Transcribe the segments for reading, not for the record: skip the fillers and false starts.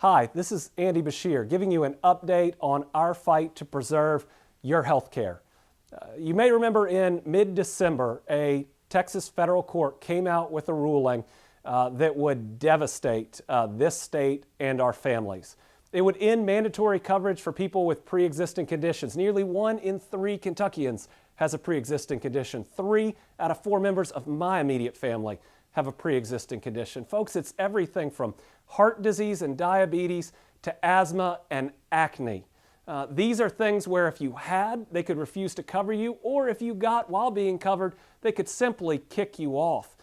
Hi, this is Andy Beshear giving you an update on our fight to preserve your health care. You may remember in mid-December, a Texas federal court came out with a ruling that would devastate this state and our families. It would end mandatory coverage for people with pre-existing conditions. Nearly 1 in 3 Kentuckians has a pre-existing condition. 3 out of 4 members of my immediate family have a pre-existing condition. Folks, it's everything from heart disease and diabetes to asthma and acne. These are things where if you had, they could refuse to cover you, or if you got while being covered, they could simply kick you off.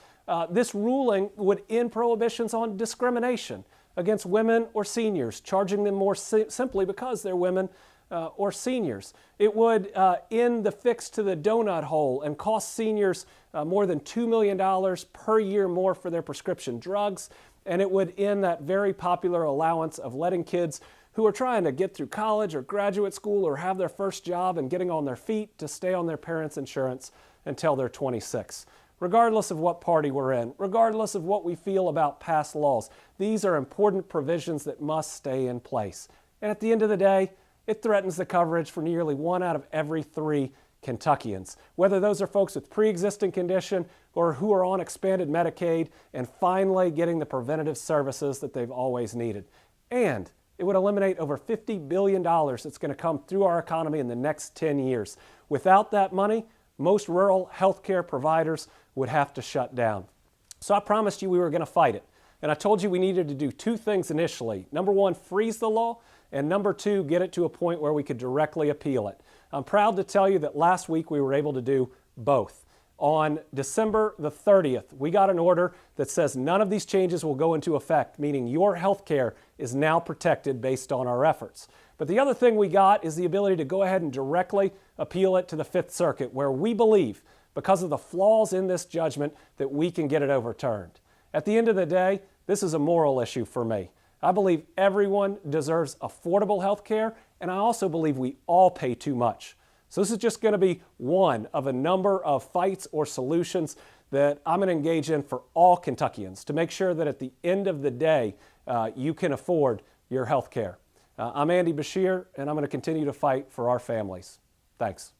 This ruling would end prohibitions on discrimination against women or seniors, charging them more simply because they're women or seniors. It would end the fix to the donut hole and cost seniors more than $2 million per year more for their prescription drugs. And it would end that very popular allowance of letting kids who are trying to get through college or graduate school or have their first job and getting on their feet to stay on their parents' insurance until they're 26. Regardless of what party we're in, regardless of what we feel about past laws, these are important provisions that must stay in place. And at the end of the day, it threatens the coverage for nearly 1 out of every 3 Kentuckians, whether those are folks with pre-existing condition or who are on expanded Medicaid and finally getting the preventative services that they've always needed. And it would eliminate over $50 billion that's going to come through our economy in the next 10 years. Without that money, most rural healthcare providers would have to shut down. So I promised you we were going to fight it. And I told you we needed to do 2 things initially. Number 1, freeze the law, and number 2, get it to a point where we could directly appeal it. I'm proud to tell you that last week we were able to do both. On December the 30th, we got an order that says none of these changes will go into effect, meaning your health care is now protected based on our efforts. But the other thing we got is the ability to go ahead and directly appeal it to the Fifth Circuit, where we believe, because of the flaws in this judgment, that we can get it overturned. At the end of the day, this is a moral issue for me. I believe everyone deserves affordable health care, and I also believe we all pay too much. So this is just going to be one of a number of fights or solutions that I'm going to engage in for all Kentuckians to make sure that at the end of the day, you can afford your health care. I'm Andy Beshear, and I'm going to continue to fight for our families. Thanks.